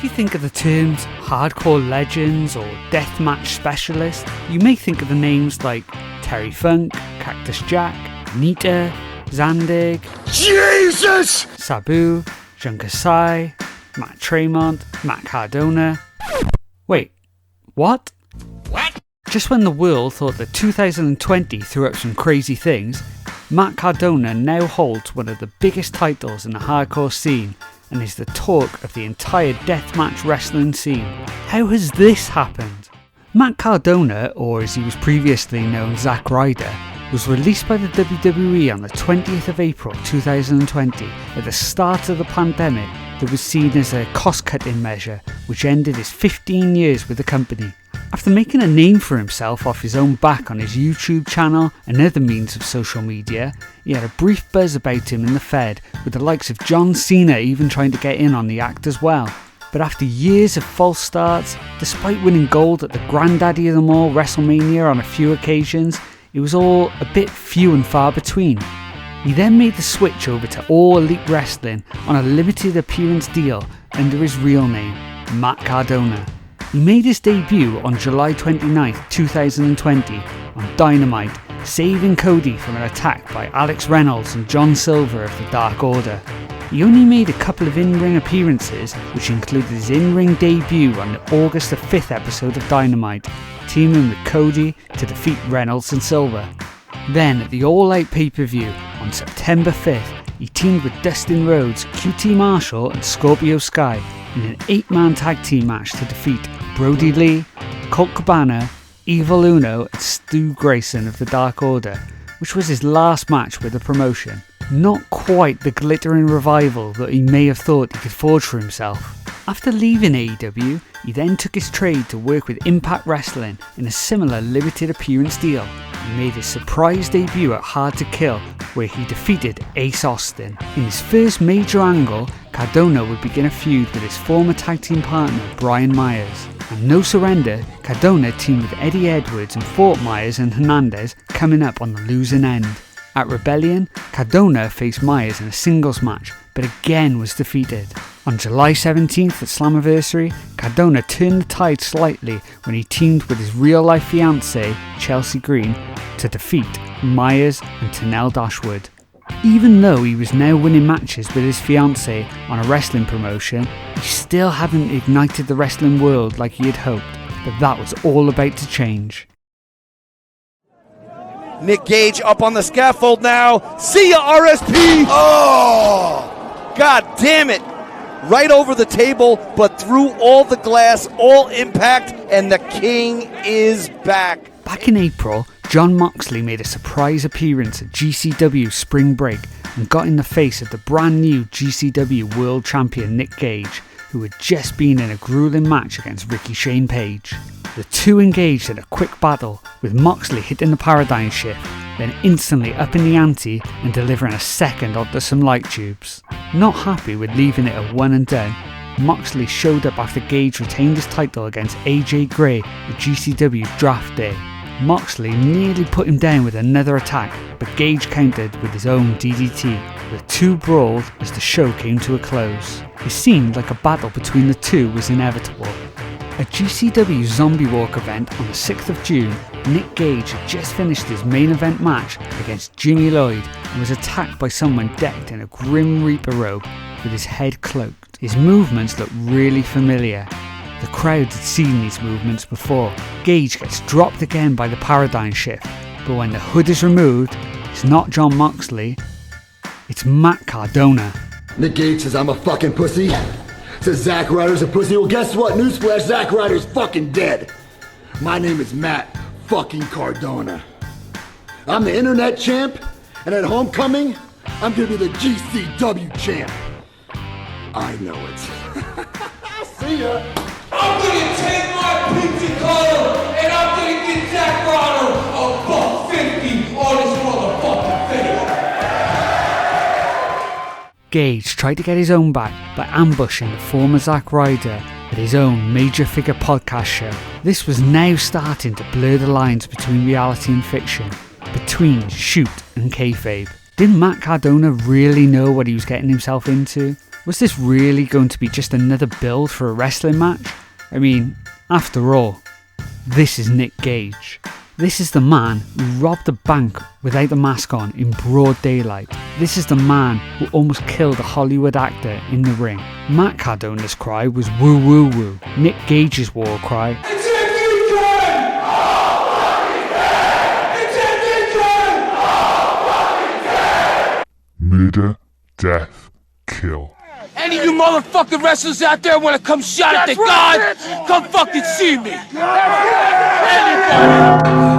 you think of the terms hardcore legends or deathmatch specialist, you may think of the names like Terry Funk, Cactus Jack, Nita, Zandig, Jesus! Sabu, Junker Sai, Matt Tremont, Matt Cardona. Wait, what? What? Just when the world thought that 2020 threw up some crazy things, Matt Cardona now holds one of the biggest titles in the hardcore scene and is the talk of the entire deathmatch wrestling scene. How has this happened? Matt Cardona, or as he was previously known, Zack Ryder, was released by the WWE on the 20th of April 2020 at the start of the pandemic that was seen as a cost-cutting measure which ended his 15 years with the company. After making a name for himself off his own back on his YouTube channel and other means of social media, he had a brief buzz about him in the Fed, with the likes of John Cena even trying to get in on the act as well. But after years of false starts, despite winning gold at the granddaddy of them all, WrestleMania, on a few occasions, it was all a bit few and far between. He then made the switch over to All Elite Wrestling on a limited appearance deal under his real name, Matt Cardona. He made his debut on July 29, 2020 on Dynamite, saving Cody from an attack by Alex Reynolds and John Silver of the Dark Order. He only made a couple of in-ring appearances, which included his in-ring debut on the August 5th episode of Dynamite, teaming with Cody to defeat Reynolds and Silver. Then at the All Out pay-per-view on September 5th, he teamed with Dustin Rhodes, QT Marshall and Scorpio Sky in an 8-man tag team match to defeat Brody Lee, Colt Cabana, Evil Uno and Stu Grayson of the Dark Order, which was his last match with the promotion. Not quite the glittering revival that he may have thought he could forge for himself. After leaving AEW, he then took his trade to work with Impact Wrestling in a similar limited appearance deal. He made his surprise debut at Hard to Kill, where he defeated Ace Austin. In his first major angle, Cardona would begin a feud with his former tag team partner Brian Myers. And No Surrender, Cardona teamed with Eddie Edwards and fought Myers and Hernandez, coming up on the losing end. At Rebellion, Cardona faced Myers in a singles match, but again was defeated. On July 17th at Slammiversary, Cardona turned the tide slightly when he teamed with his real-life fiancée, Chelsea Green, to defeat Myers and Tenelle Dashwood. Even though he was now winning matches with his fiancée on a wrestling promotion, he still hadn't ignited the wrestling world like he had hoped, but that was all about to change. Nick Gage up on the scaffold now. See ya, RSP! Oh! God damn it! Right over the table, but through all the glass, all impact, and the King is back. Back in April, Jon Moxley made a surprise appearance at GCW Spring Break and got in the face of the brand new GCW World Champion Nick Gage, who had just been in a grueling match against Ricky Shane Page. The two engaged in a quick battle, with Moxley hitting the paradigm shift, then instantly upping the ante and delivering a second onto some light tubes. Not happy with leaving it a one and done, Moxley showed up after Gage retained his title against AJ Gray at GCW's Draft Day. Moxley nearly put him down with another attack, but Gage countered with his own DDT. The two brawled as the show came to a close. It seemed like a battle between the two was inevitable. At GCW Zombie Walk event on the 6th of June, Nick Gage had just finished his main event match against Jimmy Lloyd and was attacked by someone decked in a Grim Reaper robe with his head cloaked. His movements looked really familiar. The crowd had seen these movements before. Gage gets dropped again by the paradigm shift, but when the hood is removed, it's not Jon Moxley, it's Matt Cardona. Nick Gage says I'm a fucking pussy. Says Zack Ryder's a pussy. Well, guess what? Newsflash, Zack Ryder's fucking dead. My name is Matt fucking Cardona. I'm the internet champ, and at homecoming, I'm gonna be the GCW champ. I know it. See ya. I'm gonna take my pizza cutter, and I'm gonna get Zack Ryder $1.50 on his motherfucking face. Gage tried to get his own back by ambushing the former Zack Ryder at his own Major Figure podcast show. This was now starting to blur the lines between reality and fiction, between shoot and kayfabe. Didn't Matt Cardona really know what he was getting himself into? Was this really going to be just another build for a wrestling match? I mean, after all, this is Nick Gage. This is the man who robbed a bank without the mask on in broad daylight. This is the man who almost killed a Hollywood actor in the ring. Matt Cardona's cry was woo woo woo. Nick Gage's war cry, murder, death, kill. Any of you motherfucking wrestlers out there want to come shout at the God? Come fucking see me. Anybody?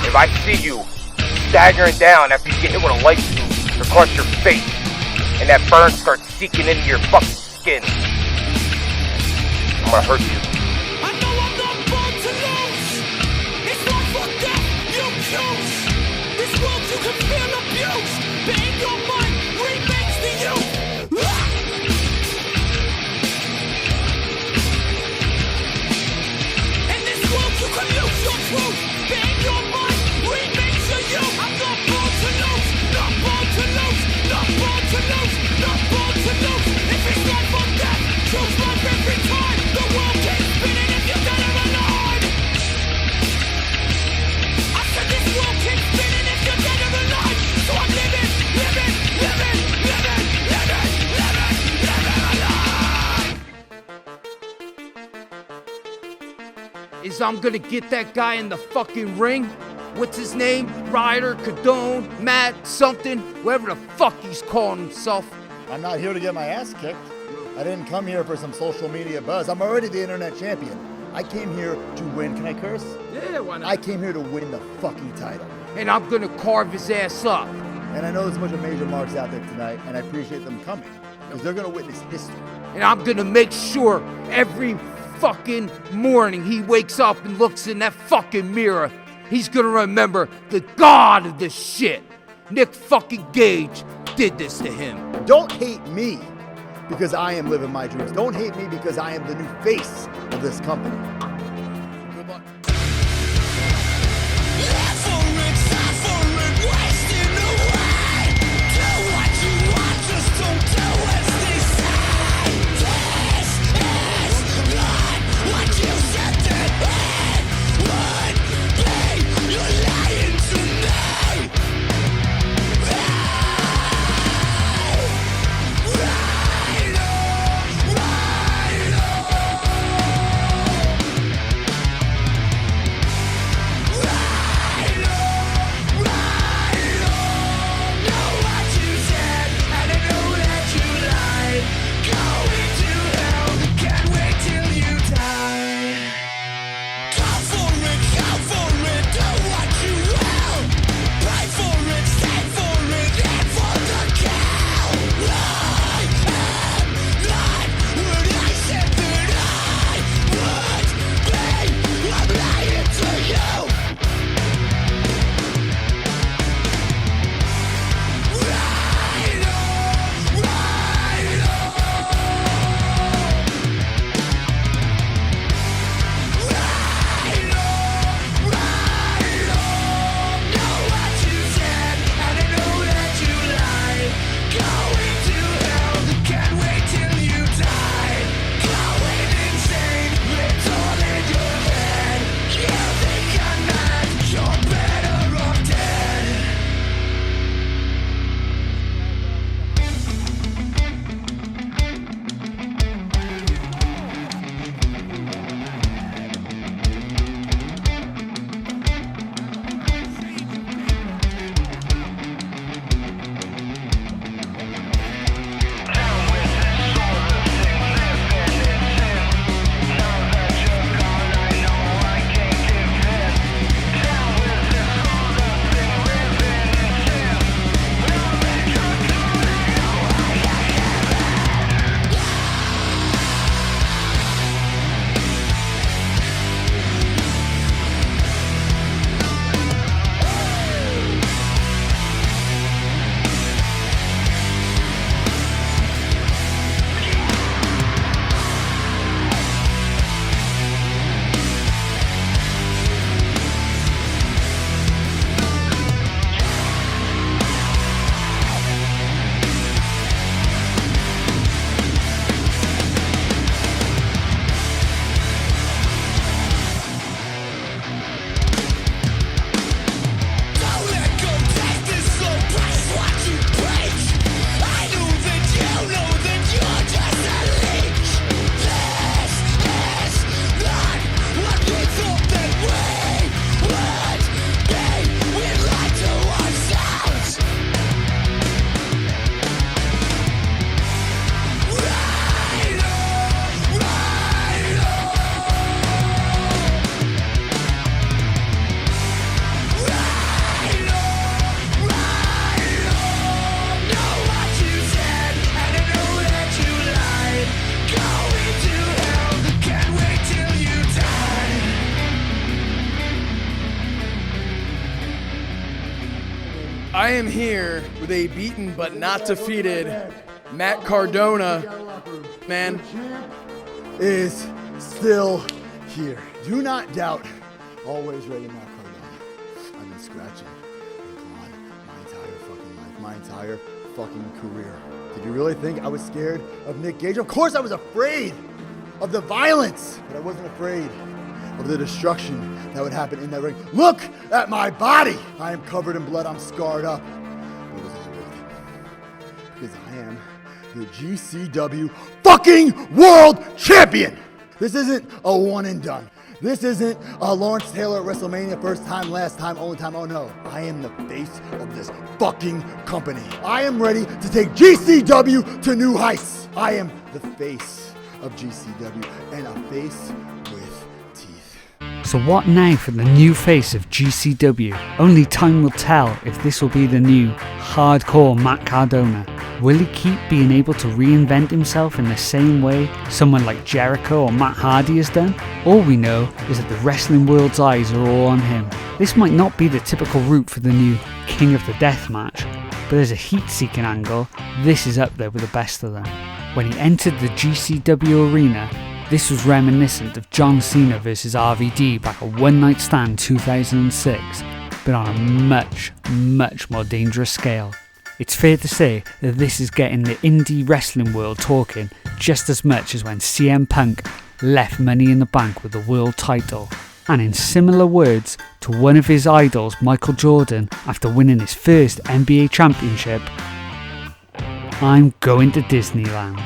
If I see you staggering down after you get hit with a light bulb across your face, and that burn starts seeking into your fucking skin, I'm gonna hurt you. I know I'm not born to lose. It's life or death, you choose. This world you can feel abuse, but in your mind remains the you. In this world you can lose your truth, but in your mind remains the you. I'm not born to lose, not born to lose, not born to lose, not born to lose. If it's life or death, choose life every time. The world keeps spinning if you're dead or alive. I said this world keeps spinning if you're dead or alive. So I'm living, living, living, living, living, living, living alive. Is I'm gonna get that guy in the fucking ring? What's his name? Ryder, Cardona, Matt, something, whatever the fuck he's calling himself. I'm not here to get my ass kicked. I didn't come here for some social media buzz. I'm already the internet champion. I came here to win. Can I curse? Yeah, why not? I came here to win the fucking title. And I'm gonna carve his ass up. And I know there's a bunch of major marks out there tonight, and I appreciate them coming, because they're gonna witness history. And I'm gonna make sure every fucking morning he wakes up and looks in that fucking mirror, he's gonna remember the god of this shit. Nick fucking Gage did this to him. Don't hate me because I am living my dreams. Don't hate me because I am the new face of this company. Good luck. I am here with a beaten but not defeated Matt Cardona. Man is still here. Do not doubt. Always ready, Matt Cardona. I've been scratching and clawing my entire fucking life, my entire fucking career. Did you really think I was scared of Nick Gage? Of course I was afraid of the violence, but I wasn't afraid of the destruction that would happen in that ring. Look at my body. I am covered in blood. I'm scarred up. It was all worth it. Because I am the GCW fucking world champion. This isn't a one and done. This isn't a Lawrence Taylor at WrestleMania, first time, last time, only time. Oh no, I am the face of this fucking company. I am ready to take GCW to new heights. I am the face of GCW and a face with teeth. So what now for the new face of GCW? Only time will tell if this will be the new hardcore Matt Cardona. Will he keep being able to reinvent himself in the same way someone like Jericho or Matt Hardy has done? All we know is that the wrestling world's eyes are all on him. This might not be the typical route for the new King of the Deathmatch, but as a heat-seeking angle, this is up there with the best of them. When he entered the GCW arena, this was reminiscent of John Cena vs RVD back at One Night Stand 2006, but on a much, much more dangerous scale. It's fair to say that this is getting the indie wrestling world talking just as much as when CM Punk left Money in the Bank with the world title. And in similar words to one of his idols, Michael Jordan, after winning his first NBA championship, I'm going to Disneyland.